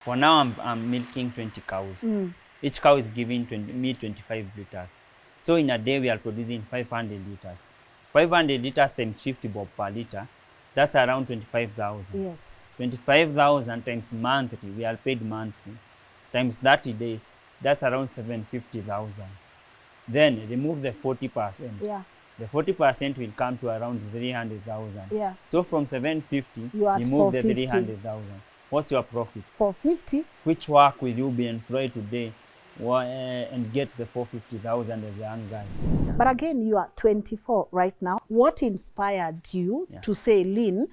For now, I'm milking 20 cows. Each cow is giving me 25 liters. So in a day, we are producing 500 liters. 500 liters times 50 bob per liter, that's around 25,000. Yes. 25,000 times monthly, we are paid monthly, times 30 days, that's around 750,000. Then remove the 40%. Yeah. The 40% will come to around 300,000. Yeah. So from 750, You are at remove the 450. 300,000. What's your profit? 450. Which work will you be employed today and get the 450,000 as a young guy? But again, you are 24 right now. What inspired you to say, Lynn,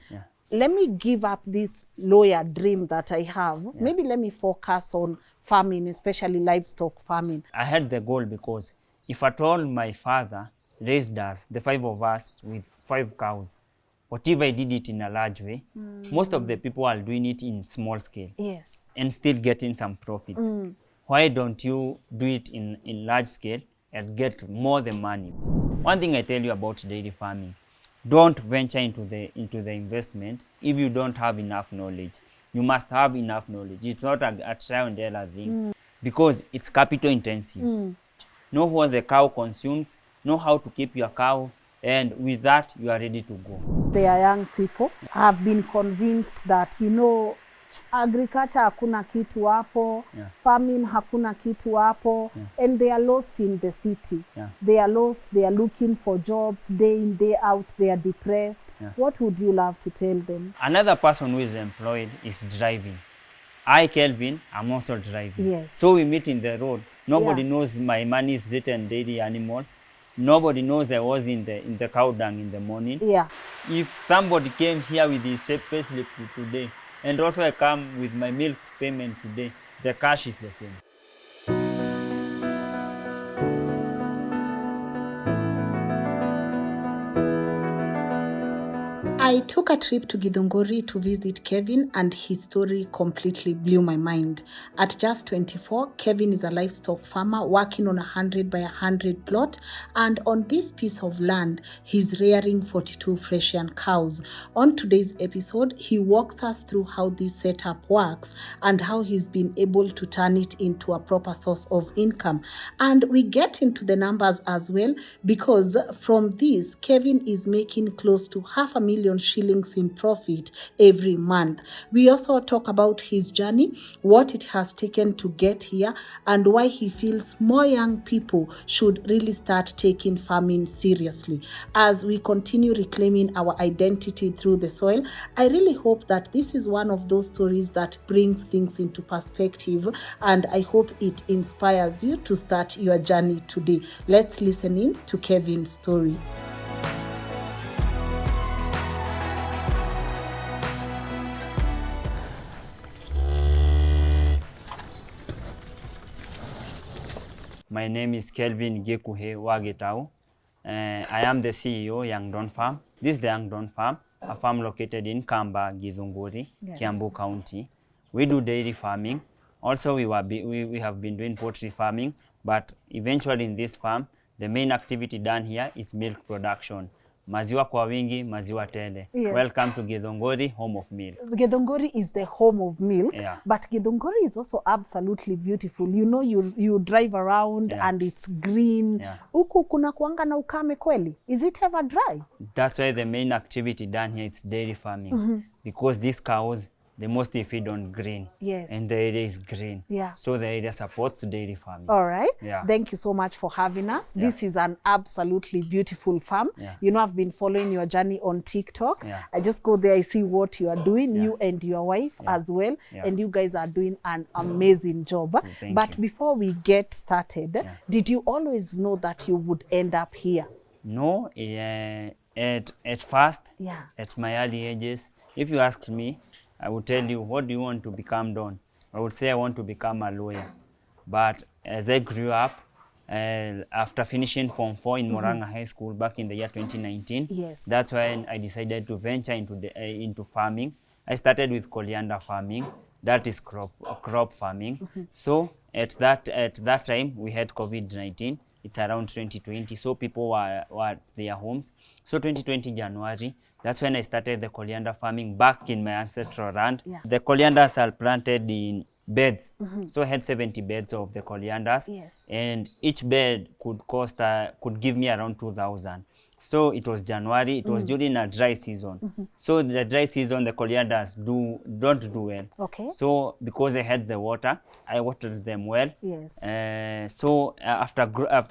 let me give up this lawyer dream that I have. Maybe let me focus on farming, especially livestock farming. I had the goal because if at all my father raised us, the 5 of us, with 5 cows, what if I did it in a large way? Most of the people are doing it in small scale. Yes. And still getting some profits. Why don't you do it in large scale and get more than money? One thing I tell you about dairy farming, don't venture into the investment if you don't have enough knowledge. You must have enough knowledge. It's not a trial and error thing because it's capital intensive. Know what the cow consumes, know how to keep your cow, and with that, you are ready to go. They are young people. I have been convinced that, you know, agriculture hakuna kitu hapo, farming hakuna kitu hapo, and they are lost in the city. They are lost, they are looking for jobs, day in, day out, they are depressed. What would you love to tell them? Another person who is employed is driving. I, Kelvin, I'm also driving. Yes. So we meet in the road. Nobody knows my money is written dairy animals. Nobody knows I was in the cow dung in the morning. Yeah. If somebody came here with his payslip today, and also I come with my milk payment today, the cash is the same. I took a trip to Githunguri to visit Kelvin, and his story completely blew my mind. At just 24, Kelvin is a livestock farmer working on a 100 by 100 plot, and on this piece of land, he's rearing 42 Friesian cows. On today's episode, he walks us through how this setup works and how he's been able to turn it into a proper source of income. And we get into the numbers as well, because from this, Kelvin is making close to 500,000 shillings in profit every month. We also talk about his journey, what it has taken to get here, and why he feels more young people should really start taking farming seriously. As we continue reclaiming our identity through the soil, I really hope that this is one of those stories that brings things into perspective, and I hope it inspires you to start your journey today. Let's listen in to Kelvin's story. My name is Kelvin Gekuhe Wagetau. I am the CEO, Young Don Farm. This is the Young Don Farm, a farm located in Kamba, Githunguri, Kiambu County. We do dairy farming. Also, we have been doing poultry farming, but eventually in this farm, the main activity done here is milk production. Maziwa kwa wingi, maziwa tele. Yeah. Welcome to Githunguri, home of milk. Githunguri is the home of milk, Yeah. but Githunguri is also absolutely beautiful. You know, you drive around and it's green. Huku kuna kuanga na ukame kweli. Is it ever dry? That's why the main activity done here is dairy farming. Because these cows, they mostly feed on green. Yes. And the area is green. Yeah. So the area supports dairy farming. All right. Yeah. Thank you so much for having us. This is an absolutely beautiful farm. You know, I've been following your journey on TikTok. I just go there, I see what you are doing, you and your wife as well. And you guys are doing an amazing job. But before we get started, did you always know that you would end up here? No, at first, at my early ages, if you asked me, I would tell you, what do you want to become, Don? I would say I want to become a lawyer. But as I grew up, after finishing Form 4 in Moranga High School back in the year 2019, that's when I decided to venture into farming. I started with coriander farming, that is crop farming. So at that time, we had COVID-19. It's around 2020, so people were at their homes. So 2020 January, that's when I started the coriander farming back in my ancestral land. The corianders are planted in beds. So I had 70 beds of the corianders. Yes. And each bed could give me around 2,000. So it was January, it was during a dry season. So the dry season, the corianders don't do well. Okay. So because I had the water, I watered them well. Yes. After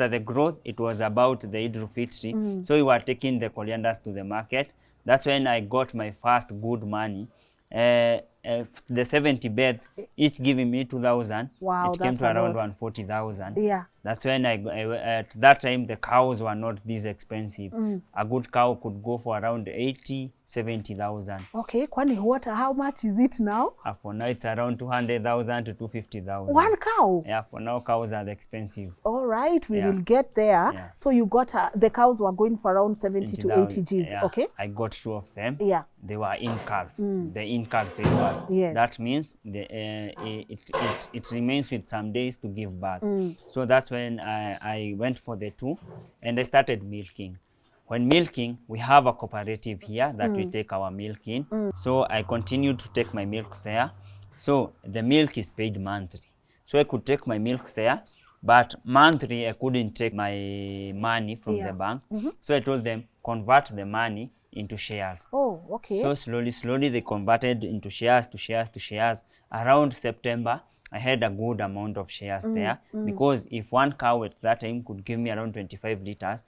the growth, it was about the Hydrophytry. So we were taking the corianders to the market. That's when I got my first good money. The 70 beds, each giving me 2,000. Wow, it came that's to a around lot. 140,000. Yeah. That's when at that time the cows were not this expensive. A good cow could go for around 80, 70,000. Okay, kwani how much is it now? For now it's around 200,000 to 250,000. One cow? Yeah, for now cows are expensive. All right, we will get there. Yeah. So you got the cows were going for around 70 to 80 Gs. Yeah. Okay. I got 2 of them. Yeah. They were in calf. The in calf figures. Yes. That means it remains with some days to give birth. So that's when I went for the 2 and I started milking. When milking, we have a cooperative here that we take our milk in. So I continued to take my milk there. So the milk is paid monthly. So I could take my milk there, but monthly I couldn't take my money from the bank. So I told them, convert the money into shares. Oh, okay. So slowly they converted into shares to shares. Around September, I had a good amount of shares there, because if one cow at that time could give me around 25 liters,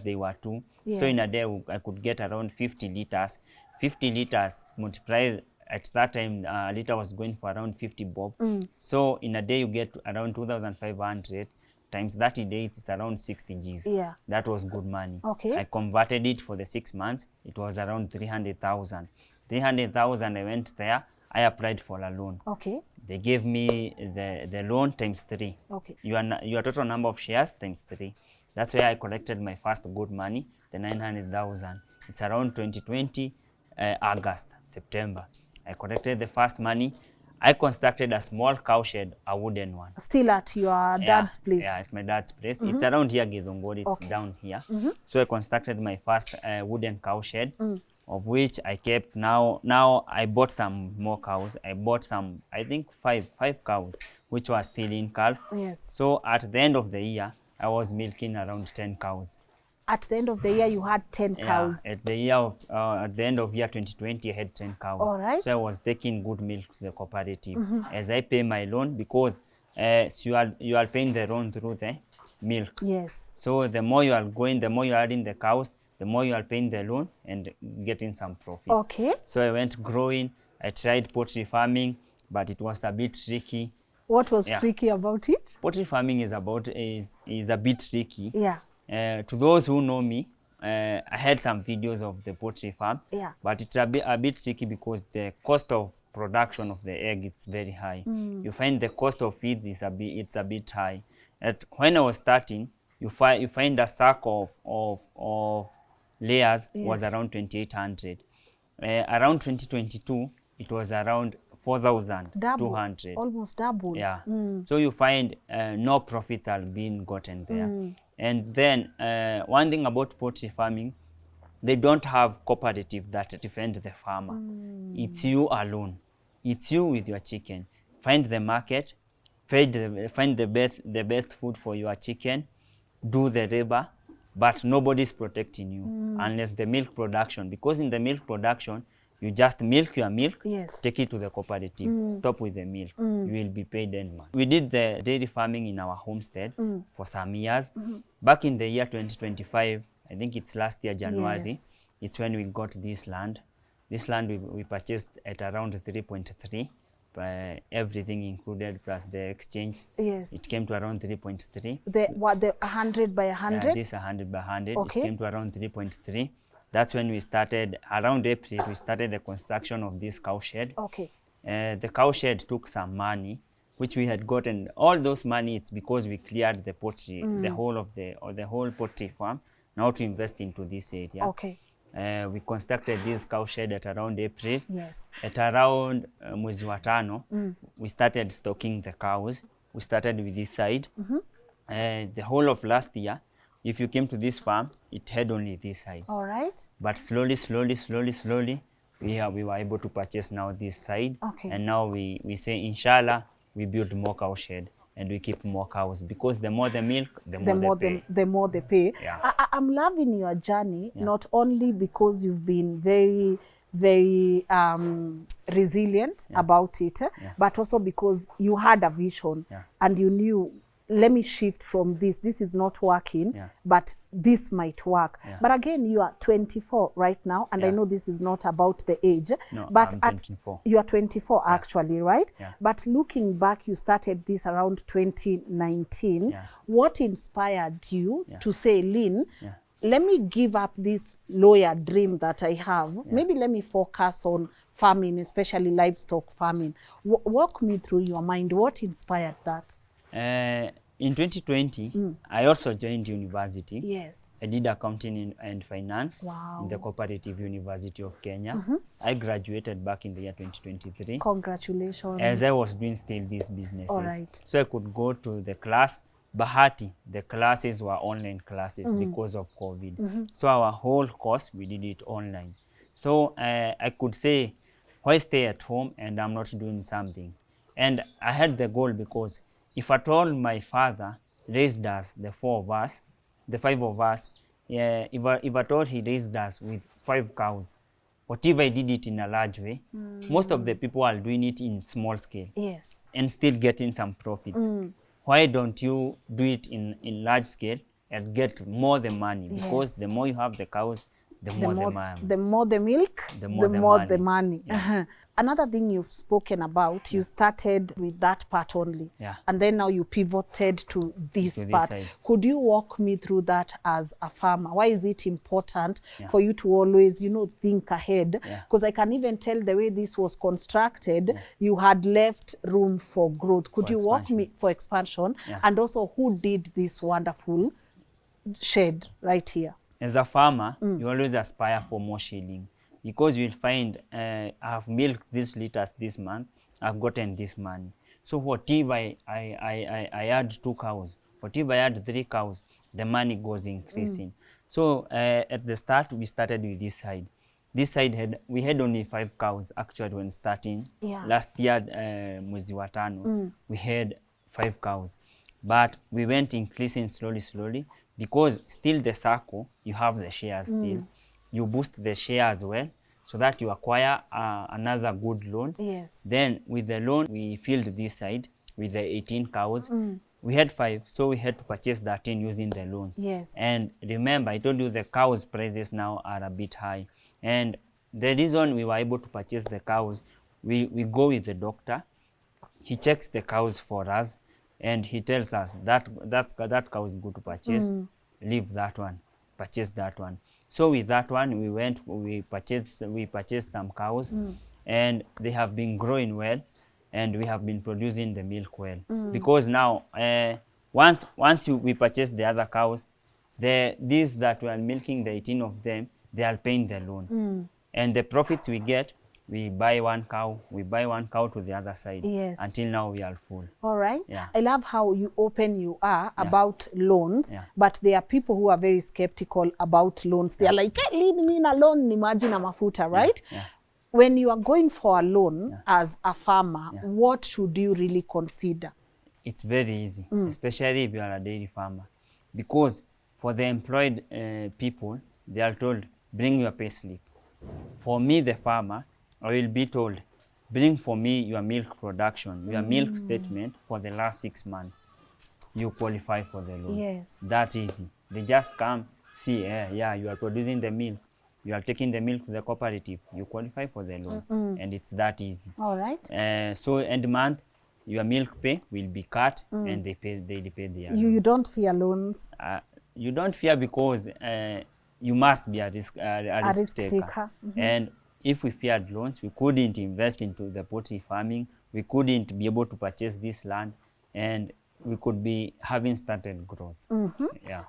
they were 2. Yes. So in a day I could get around 50 liters. 50 liters multiplied, at that time a liter was going for around 50 bob. So in a day you get around 2,500 times 30 days, it's around 60 Gs. Yeah. That was good money. Okay. I converted it for the 6 months. It was around 300,000. 300,000, I went there. I applied for a loan. Okay. They gave me the loan times 3. Okay. Your total number of shares times 3. That's where I collected my first good money, the 900,000. It's around 2020, August, September. I collected the first money. I constructed a small cow shed, a wooden one. Still at your dad's place? Yeah, at my dad's place. It's around here, Githunguri. It's down here. So I constructed my first wooden cow shed, of which I kept. Now I bought some more cows. I bought some, I think five cows, which were still in calf. Yes. So at the end of the year, I was milking around 10 cows. At the end of the year, you had 10 cows. At the end of year 2020, I had 10 cows. All right. So I was taking good milk to the cooperative as I pay my loan, because so you are paying the loan through the milk. Yes. So the more you are going, the more you are adding the cows, the more you are paying the loan and getting some profits. Okay. So I went growing. I tried poultry farming, but it was a bit tricky. What was tricky about it? Poultry farming is a bit tricky. Yeah. To those who know me, I had some videos of the poultry farm, but it's a bit tricky because the cost of production of the egg is very high. You find the cost of feed is a bit high. When I was starting, you find a sack of layers was around 2,800. Around 2022, it was around 4,200. Almost double. Yeah. So you find no profits are being gotten there. And then one thing about poultry farming, they don't have cooperative that defend the farmer. It's you alone. It's you with your chicken. Find the market, find the best food for your chicken, do the labor, but nobody's protecting you unless the milk production. Because in the milk production, you just milk your milk, take it to the cooperative, stop with the milk. You will be paid end month. We did the dairy farming in our homestead for some years. Back in the year 2025, I think it's last year, January, it's when we got this land. This land we purchased at around 3.3, everything included plus the exchange. Yes. It came to around 3.3. The 100 by 100? Yeah, this 100 by 100. Okay. It came to around 3.3. That's when we started, around April, we started the construction of this cow shed. Okay. The cow shed took some money, which we had gotten. All those money, it's because we cleared the poultry, the whole poultry farm, now to invest into this area. Okay. We constructed this cow shed at around April. Yes. At around mwezi wa tano, we started stocking the cows. We started with this side. The whole of last year, if you came to this farm, it had only this side. All right. But slowly, we were able to purchase now this side. Okay. And now we say, inshallah, we build more cow shed and we keep more cows, because the more the milk, the more they pay. The more they pay. Yeah. I'm loving your journey, not only because you've been very, very resilient about it, but also because you had a vision and you knew, let me shift from this. This is not working, but this might work. But again, you are 24 right now, and I know this is not about the age. No, but I'm 24. You are 24 actually, right? But looking back, you started this around 2019. What inspired you to say, Lynn, let me give up this lawyer dream that I have. Maybe let me focus on farming, especially livestock farming. Walk me through your mind. What inspired that? In 2020, I also joined university. Yes. I did accounting and finance in the Cooperative University of Kenya. I graduated back in the year 2023. Congratulations. As I was doing still these businesses. All right. So I could go to the class. Bahati, the classes were online classes because of COVID. So our whole course, we did it online. So I could say, why stay at home and I'm not doing something? And I had the goal, because if at all my father raised us, the five of us, if at all he raised us with 5 cows, what if I did it in a large way? Most of the people are doing it in small scale and still getting some profits. Why don't you do it in large scale and get more the money? Because the more you have the cows, the more the money. The more the milk, the more the money. Another thing you've spoken about, you started with that part only. And then now you pivoted to this part. Could you walk me through that as a farmer? Why is it important for you to always, think ahead? Because I can even tell the way this was constructed, you had left room for growth. Could you walk me for expansion? And also, who did this wonderful shed right here? As a farmer, you always aspire for more shilling, because you'll find I have milked these liters this month, I've gotten this money. So what if I add 2 cows? What if I add 3 cows? The money goes increasing. So at the start, we started with this side. This side, we had only 5 cows actually when starting. Last year, mwezi wa tano, we had 5 cows. But we went increasing slowly, because still the circle, you have the shares still. You boost the share as well, so that you acquire another good loan. Then with the loan, we filled this side with the 18 cows. We had 5, so we had to purchase 13 using the loans. And remember, I told you the cows prices now are a bit high. And the reason we were able to purchase the cows, we go with the doctor. He checks the cows for us, and he tells us that cow is good to purchase, leave that one, purchase that one. So with that one, we purchased some cows, and they have been growing well, and we have been producing the milk well. Because now, once we purchase the other cows, these that we are milking, the 18 of them, they are paying the loan. And the profits we get, we buy one cow to the other side. Until now we are full. All right. I love how open you are about loans, but there are people who are very skeptical about loans. They are like, leave me in a loan, imagine a mafuta, right? When you are going for a loan as a farmer, what should you really consider? It's very easy, especially if you are a dairy farmer. Because for the employed people, they are told, bring your pay slip. For me, the farmer, I will be told, bring for me your milk production, your milk statement for the last 6 months. You qualify for the loan. That easy. They just come, see, you are producing the milk. You are taking the milk to the cooperative. You qualify for the loan. And it's that easy. All right. So end month, your milk pay will be cut, and they pay their loan. You don't fear loans? You don't fear, because you must be a risk taker. And if we feared loans, we couldn't invest into the poultry farming. We couldn't be able to purchase this land, and we could be having started growth.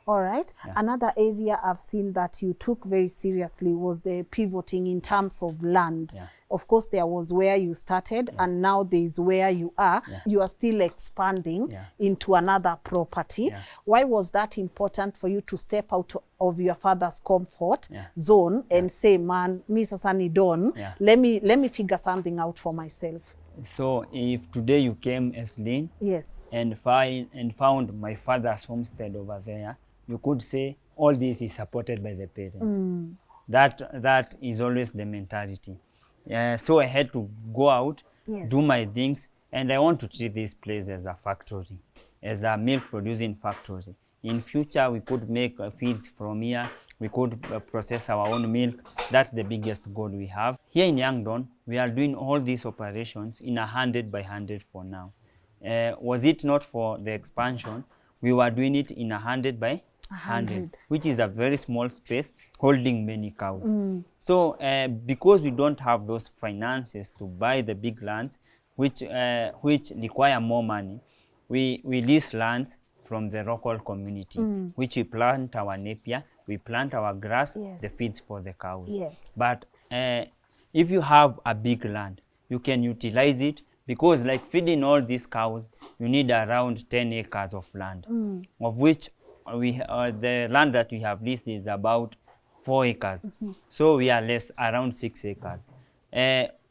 All right. Another area I've seen that you took very seriously was the pivoting in terms of land. Of course, there was where you started, and now there is where you are. You are still expanding into another property. Why was that important for you to step out of your father's comfort zone and say, man, me sasa ni don, let me figure something out for myself? So if today you came as Lynn and found my father's homestead over there, you could say all this is supported by the parent. That is always the mentality. So I had to go out, do my things, and I want to treat this place as a factory, as a milk producing factory. In future, we could make feeds from here. We could process our own milk. That's the biggest goal we have. Here in Yangdon, we are doing all these operations in 100 by 100 for now. Was it not for the expansion, we were doing it in 100 by 100, which is a very small space holding many cows. So because we don't have those finances to buy the big lands, which require more money, we lease lands from the local community, which we plant our napier, we plant our grass, the feeds for the cows. But if you have a big land, you can utilize it, because like feeding all these cows, you need around 10 acres of land, of which the land that we have listed is about 4 acres. So we are less, around 6 acres.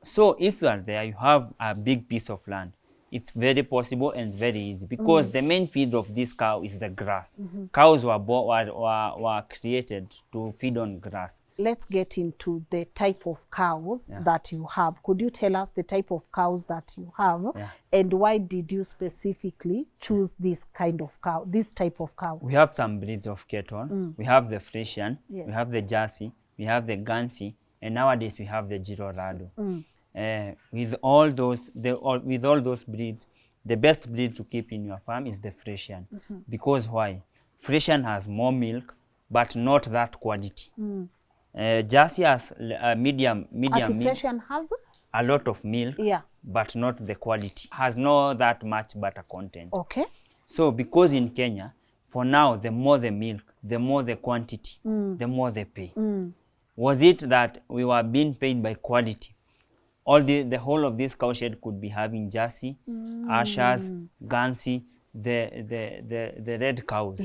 So if you are there, you have a big piece of land. It's very possible and very easy, because the main feed of this cow is the grass. Cows were created to feed on grass. Let's get into the type of cows that you have. Could you tell us the type of cows that you have, and why did you specifically choose this kind of cow, this type of cow? We have some breeds of cattle. We have the Friesian, we have the Jersey, we have the Ngugi, and nowadays we have the Girolado. With all those breeds, the best breed to keep in your farm is the Friesian. Because why? Friesian has more milk, but not that quality. Jersey has medium milk. Friesian has a lot of milk, but not the quality. Has not that much butter content. Okay. So because in Kenya, for now, the more the milk, the more the quantity, the more they pay. Was it that we were being paid by quality? All the whole of this cowshed could be having Jersey, Ashers, Ngugi, the red cows.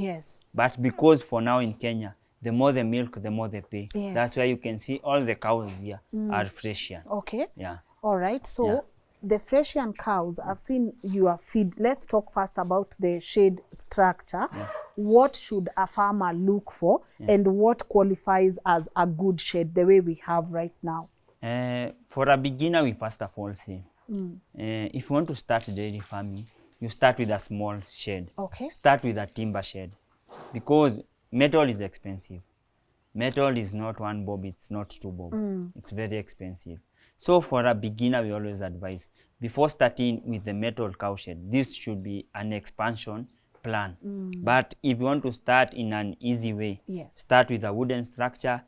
But because for now in Kenya, the more the milk, the more they pay. That's why you can see all the cows here are Friesian. Okay. All right. So the Friesian cows, I've seen your feed. Let's talk first about the shade structure. What should a farmer look for, and what qualifies as a good shade, the way we have right now? For a beginner, we first of all say, if you want to start dairy farming, you start with a small shed. Start with a timber shed, because metal is expensive. Metal is not 1 bob, it's not 2 bob. It's very expensive. So for a beginner, we always advise, before starting with the metal cowshed, this should be an expansion plan. But if you want to start in an easy way, start with a wooden structure,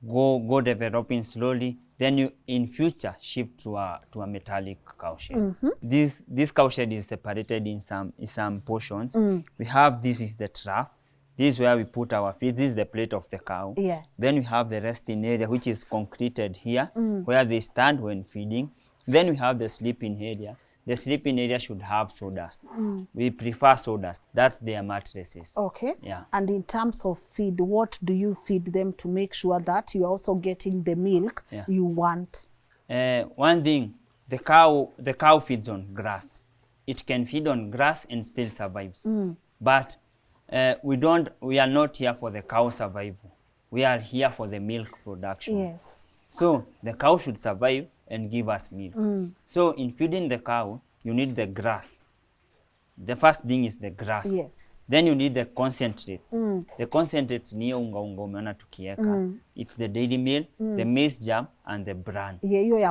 go developing slowly, then you in future shift to a metallic cowshed. This cowshed is separated in some portions. We have, this is the trough. This is where we put our feed. This is the plate of the cow. Then we have the resting area, which is concreted here, where they stand when feeding. Then we have the sleeping area. The sleeping area should have sawdust. We prefer sawdust. That's their mattresses. And in terms of feed, what do you feed them to make sure that you're also getting the milk you want? One thing, the cow feeds on grass. It can feed on grass and still survives. But we are not here for the cow survival. We are here for the milk production. So the cow should survive and give us milk. So in feeding the cow, you need the grass. The first thing is the grass. Then you need the concentrates. The concentrates ni unga umeona tukieka. It's the dairy meal, the maize germ, and the bran.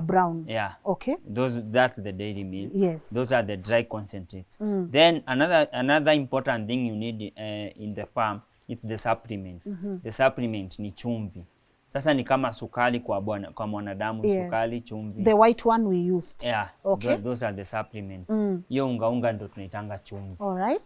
Brown. Okay. That's the dairy meal. Those are the dry concentrates. Then another important thing you need in the farm, it's the supplements. The supplement ni chumvi. Sasa ni kama sukari kwa mwanadamu, sukari, chumvi. The white one we used. Okay. Those are the supplements. Hiyo unga ndo tunaitanga chumvi. All right.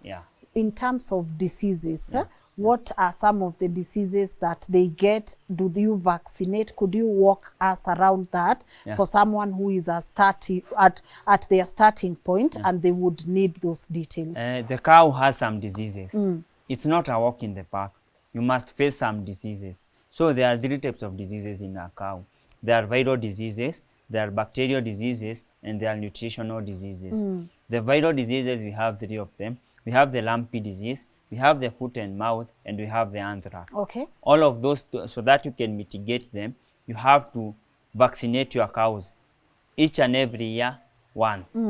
In terms of diseases, What are some of the diseases that they get? Do you vaccinate? Could you walk us around that for someone who is at their starting point and they would need those details? The cow has some diseases. It's not a walk in the park. You must face some diseases. So there are 3 types of diseases in a cow. There are viral diseases, there are bacterial diseases, and there are nutritional diseases. The viral diseases, we have 3 of them. We have the lumpy disease, we have the foot and mouth, and we have the anthrax. Okay. All of those, so that you can mitigate them, you have to vaccinate your cows each and every year once.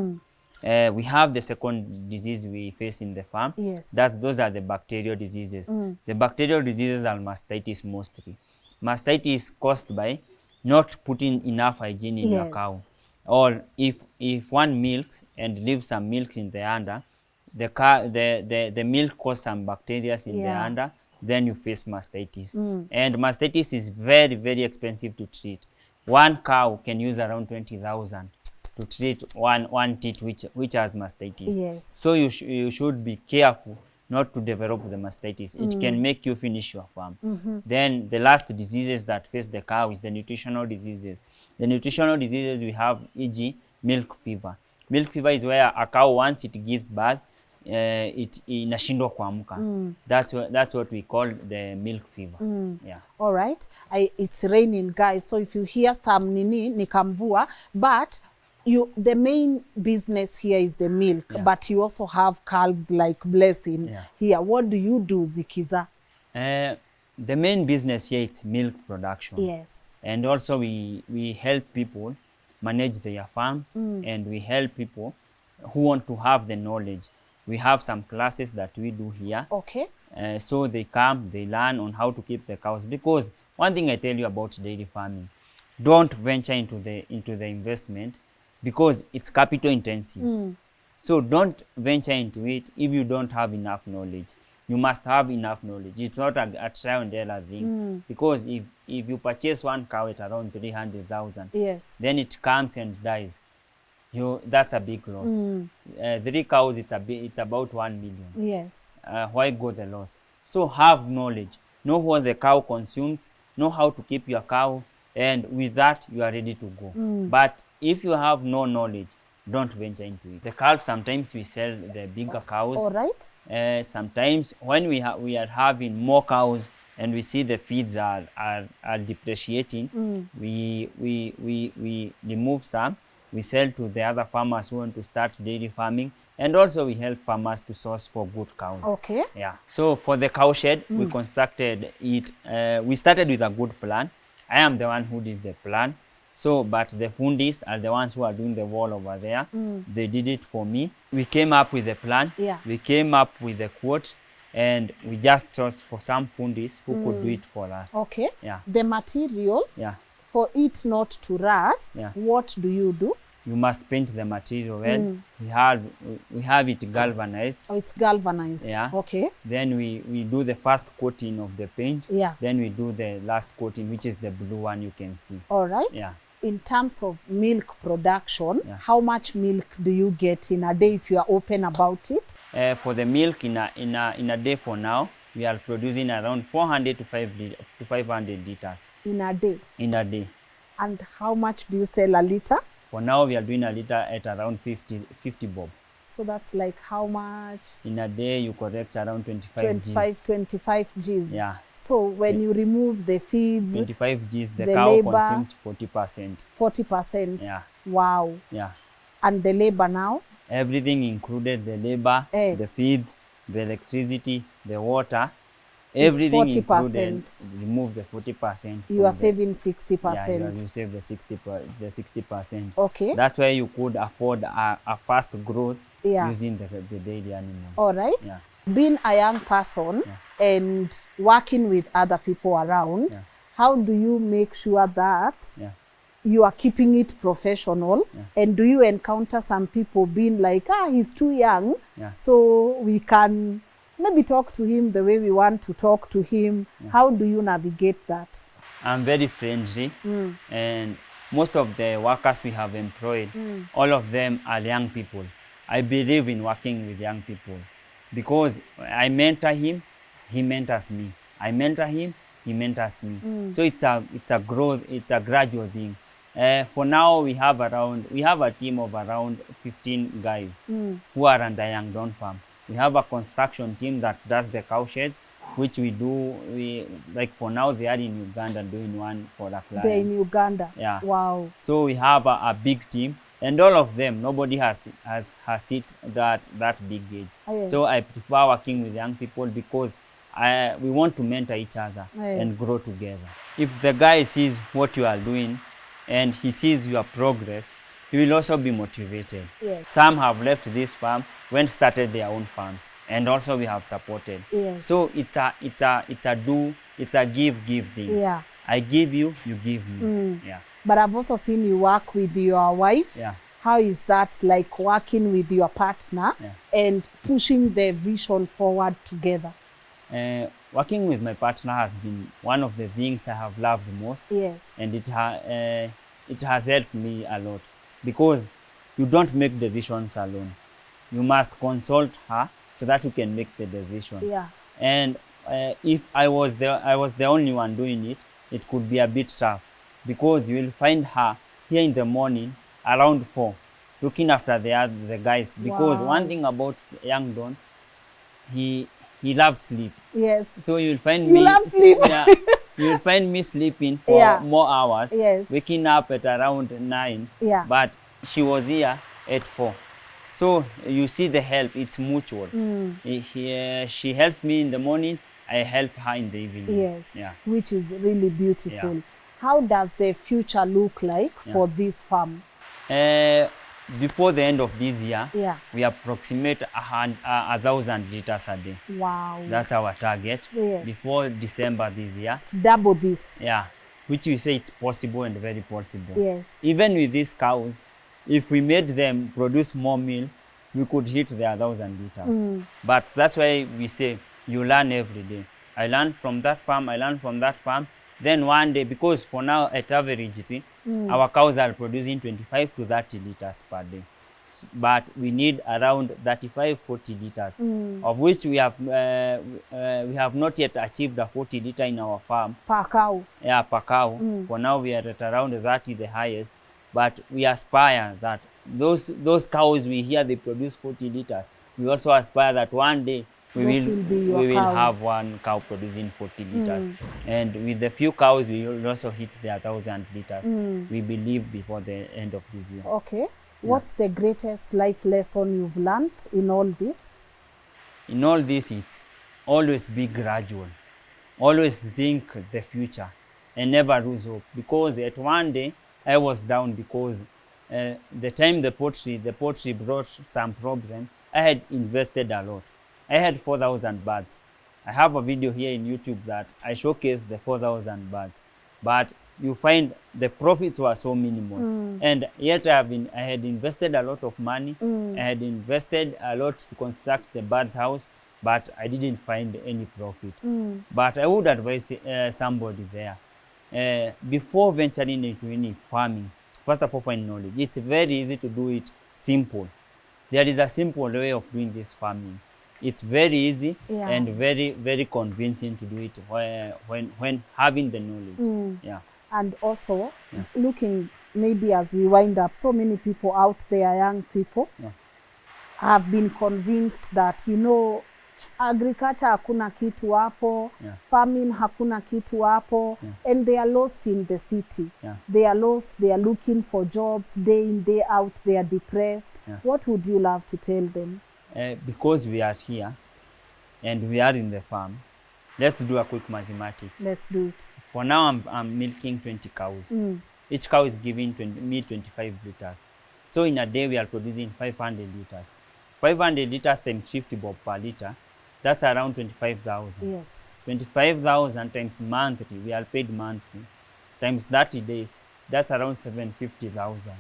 We have the second disease we face in the farm. Yes. Those are the bacterial diseases. The bacterial diseases are mastitis mostly. Mastitis is caused by not putting enough hygiene in your cow. Or if one milks and leaves some milk in the under, the milk causes some bacteria in the under, then you face mastitis. And mastitis is very, very expensive to treat. One cow can use around 20,000 to treat one teat which has mastitis. Yes. So you should be careful not to develop the mastitis. It can make you finish your farm. Then the last diseases that face the cow is the nutritional diseases. The nutritional diseases we have, e.g. milk fever. Milk fever is where a cow, once it gives birth, inashindwa kuamka. That's what we call the milk fever. Yeah. All right. It's raining, guys. So if you hear some nikamvua, but the main business here is the milk, but you also have calves like Blessing here. What do you do, Zikiza? The main business here is milk production. Yes. And also we help people manage their farms, and we help people who want to have the knowledge. We have some classes that we do here. Okay. So they come, they learn on how to keep the cows. Because one thing I tell you about dairy farming, don't venture into the investment because it's capital intensive. So don't venture into it if you don't have enough knowledge. You must have enough knowledge. It's not a trial and error thing. Because if you purchase one cow at around 300,000, yes, then it comes and dies, that's a big loss. 3 cows, it's about 1 million. Yes. Why go the loss? So have knowledge. Know what the cow consumes. Know how to keep your cow. And with that, you are ready to go. But if you have no knowledge, don't venture into it. The calves, sometimes we sell the bigger cows. All right. Sometimes when we are having more cows and we see the feeds are depreciating, we remove some. We sell to the other farmers who want to start dairy farming, and also we help farmers to source for good cows. Okay. Yeah. So for the cow shed, we constructed it. We started with a good plan. I am the one who did the plan. So, but the fundis are the ones who are doing the wall over there. They did it for me. We came up with a plan. Yeah. We came up with a quote, and we just sourced for some fundis who could do it for us. Okay. Yeah. The material. Yeah. For it not to rust, what do you do? You must paint the material well. We have it galvanized. Oh, it's galvanized. Yeah. Okay. Then we do the first coating of the paint. Yeah. Then we do the last coating, which is the blue one you can see. All right. Yeah. In terms of milk production, how much milk do you get in a day if you are open about it? For the milk in a day for now, we are producing around 400 to 500 liters. In a day? In a day. And how much do you sell a liter? For now, we are doing a liter at around 50 bob. So that's like how much? In a day, you collect around 25 Gs. 25 Gs. Yeah. So when you remove the feeds, 25 Gs, the cow labor, consumes 40%. 40%? Yeah. Wow. Yeah. And the labor now? Everything included, the labor, the feeds, the electricity, the water, everything included. Remove the 40%. You are saving 60%. Yeah, you save the 60%. Okay. That's why you could afford a fast growth using the dairy animals. All right. Yeah. Being a young person and working with other people around, how do you make sure that you are keeping it professional? And do you encounter some people being like, he's too young, so we can maybe talk to him the way we want to talk to him? How do you navigate that? I'm very friendly, and most of the workers we have employed, all of them are young people. I believe in working with young people because I mentor him, he mentors me. I mentor him, he mentors me. So it's a growth, it's a gradual thing. For now, we have a team of around 15 guys who are under Young Don Farm. We have a construction team that does the cow sheds, which we do. Like for now, they are in Uganda doing one for a client. They're in Uganda. Yeah. Wow. So we have a big team, and all of them, nobody has hit that big age. Yes. So I prefer working with young people because we want to mentor each other and grow together. If the guy sees what you are doing and he sees your progress, he will also be motivated. Yes. Some have left this farm when started their own farms, and also we have supported. Yes. So it's a give thing. Yeah. I give you, you give me. Yeah. But I've also seen you work with your wife. Yeah. How is that like working with your partner and pushing the vision forward together? Working with my partner has been one of the things I have loved most. Yes. And it has helped me a lot because you don't make decisions alone. You must consult her so that you can make the decision. Yeah. And if I was the only one doing it, it could be a bit tough because you will find her here in the morning around 4 looking after the guys. Because one thing about young Don, he loves sleep. Yes. So you'll find me sleep. Yeah, you'll find me sleeping for more hours. Yes. Waking up at around 9. Yeah. But she was here at 4. So you see the help, it's mutual. She helps me in the morning, I help her in the evening. Yes. Yeah. Which is really beautiful. Yeah. How does the future look like for this farm? Before the end of this year, we approximate 1,000 liters a day. Wow. That's our target. Yes. Before December this year. It's double this. Yeah. Which we say it's possible and very possible. Yes. Even with these cows, if we made them produce more milk, we could hit the 1,000 liters. But that's why we say you learn every day. I learn from that farm, I learn from that farm. Then one day, because for now at average, our cows are producing 25 to 30 liters per day. But we need around 35-40 liters, of which we have not yet achieved the 40 liter in our farm. Per cow? Yeah, per cow. For now we are at around 30, the highest. But we aspire that those cows we hear they produce 40 liters. We also aspire that one day we will have one cow producing 40 liters. And with the few cows, we will also hit the 1,000 liters, we believe, before the end of this year. Okay. What's the greatest life lesson you've learned in all this? In all this, it's always be gradual. Always think the future and never lose hope. Because at one day, I was down because the time the poultry brought some problem, I had invested a lot. I had 4,000 birds. I have a video here in YouTube that I showcased the 4,000 birds. But you find the profits were so minimal. And yet I had invested a lot of money. I had invested a lot to construct the bird's house, but I didn't find any profit. But I would advise somebody there, before venturing into any farming, first of all, find knowledge. It's very easy to do it simple. There is a simple way of doing this farming. It's very easy and very, very convincing to do it when having the knowledge. Yeah. And also, looking maybe as we wind up, so many people out there, young people, have been convinced that, you know, agriculture hakuna kitu hapo, farming hakuna kitu hapo, and they are lost in the city. They are lost, they are looking for jobs, day in, day out, they are depressed. What would you love to tell them? Because we are here and we are in the farm, let's do a quick mathematics. Let's do it. For now, I'm milking 20 cows. Each cow is giving me 25 liters. So in a day, we are producing 500 liters. 500 liters times 50 bob per liter, that's around 25,000. Yes. 25,000 times monthly, we are paid monthly, times 30 days, that's around 750,000.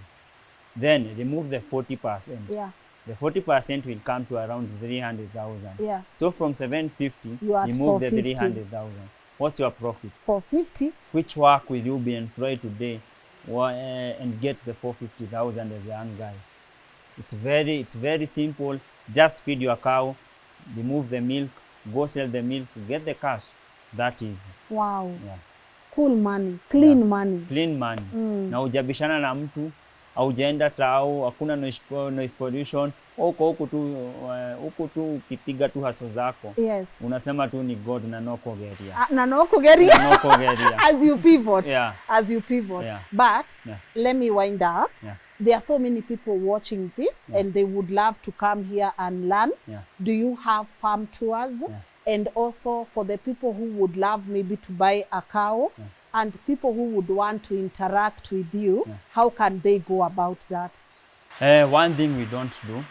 Then remove the 40%. Yeah. The 40% will come to around 300,000. Yeah. So from 750, remove the 300,000. What's your profit? 450. Which work will you be employed today and get the 450,000 as a young guy? It's very simple. Just feed your cow, remove the milk, go sell the milk, get the cash. That easy. Wow. Yeah. Cool money, clean money. Clean money. Na hujabishana na mtu, haujaenda tao, hakuna noise pollution. Huku tu ukipiga tu haso zako. Yes. Unasema tu ni God na no kugeria. Na no kugeria. Na no kugeria. As you pivot. Yeah. As you pivot. Yeah. But Yeah. let me wind up. Yeah. There are so many people watching this and they would love to come here and learn. Yeah. Do you have farm tours? Yeah. And also for the people who would love maybe to buy a cow and people who would want to interact with you, how can they go about that? One thing we don't do,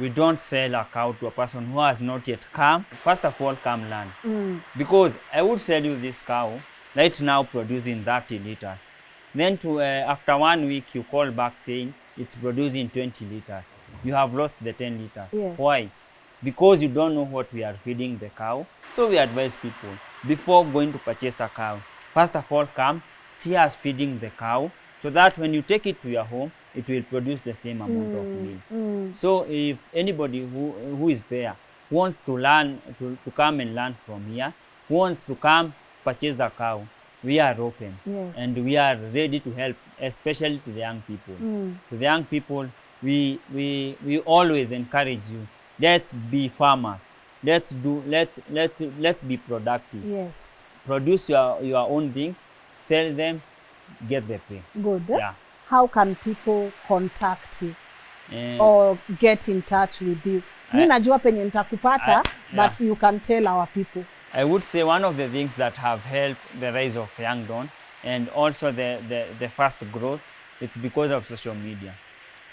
we don't sell a cow to a person who has not yet come. First of all, come learn. Because I would sell you this cow right now producing 30 liters. Then after 1 week, you call back saying it's producing 20 liters. You have lost the 10 liters. Yes. Why? Because you don't know what we are feeding the cow. So we advise people, before going to purchase a cow, first of all, come, see us feeding the cow, so that when you take it to your home, it will produce the same amount of milk. So if anybody who is there wants to learn, to come and learn from here, who wants to come purchase a cow, we are open. Yes. And we are ready to help, especially to the young people. To the young people, we always encourage you. Let's be farmers. Let's be productive. Yes. Produce your own things, sell them, get the pay. Good. Yeah. How can people contact you or get in touch with you? Mi najua penye nitakupata, but you can tell our people. I would say one of the things that have helped the rise of Young Dawn and also the fast growth, it's because of social media.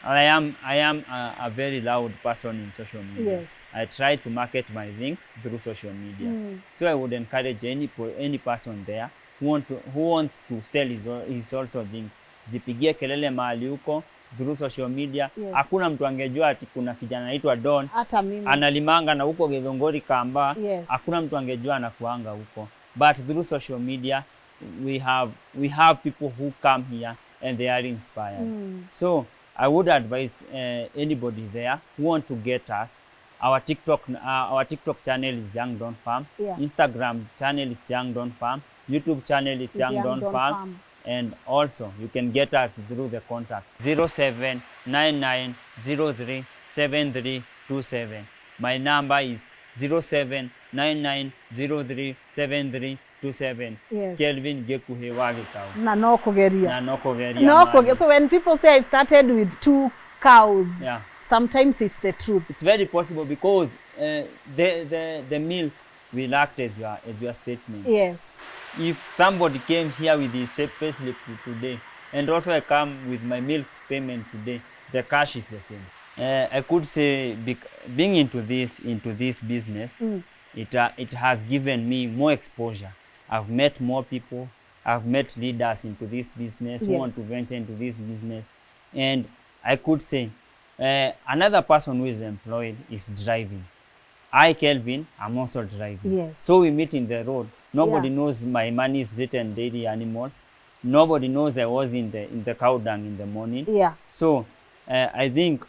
I am a very loud person in social media. Yes. I try to market my things through social media. So I would encourage any person there who wants to sell his also things. Zipigie kelele mahali huko through social media. Yes. Hakuna mtu angejua ati kuna kijana anaitwa Don hata mimi analimanga na huko Githunguri Kamba. Yes. Hakuna mtu angejua anakuanga huko. But through social media we have people who come here and they are inspired. So I would advise anybody there who want to get us. Our TikTok channel is Young Dawn Farm. Yeah. Instagram channel is Young Dawn Farm. YouTube channel is Young Dawn Farm. And also you can get us through the contact 0799037327. My number is 0799037327. Yes. Kelvin Gekuhe Wagitao. Na no kugeria. Na no kugeria. No kugeria. So when people say I started with 2 cows, yeah, sometimes it's the truth. It's very possible because the milk will act as your statement. Yes. If somebody came here with his payslip today, and also I come with my milk payment today, the cash is the same. I could say being into this business, it has given me more exposure. I've met more people. I've met leaders into this business who want to venture into this business, and I could say another person who is employed is driving. I, Kelvin, I'm also driving. Yes. So we meet in the road. Nobody knows my money is written dairy animals. Nobody knows I was in the cow dung in the morning. Yeah. So I think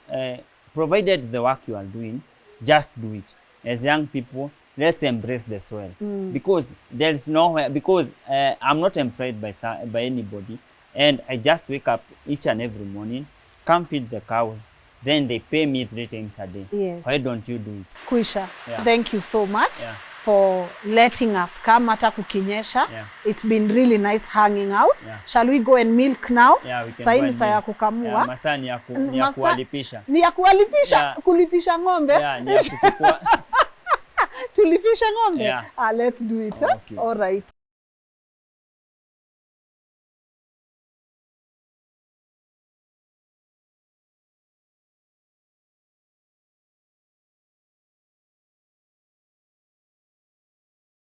provided the work you are doing, just do it. As young people, let's embrace the soil. Because there is nowhere, because I'm not employed by anybody, and I just wake up each and every morning, come feed the cows, then they pay me 3 times a day. Yes. Why don't you do it? Kuisha, thank you so much for letting us come hata kukinyesha. It's been really nice hanging out. Shall we go and milk now? Yeah, we can. Sasa ni saa ya kukamua. Masaa ni ya kuwalipisha. Ni ya kuwalipisha? Kulipisha ng'ombe? Ni ya kuchukua. Tulipisha ng'ombe? Let's do it. Okay. All right.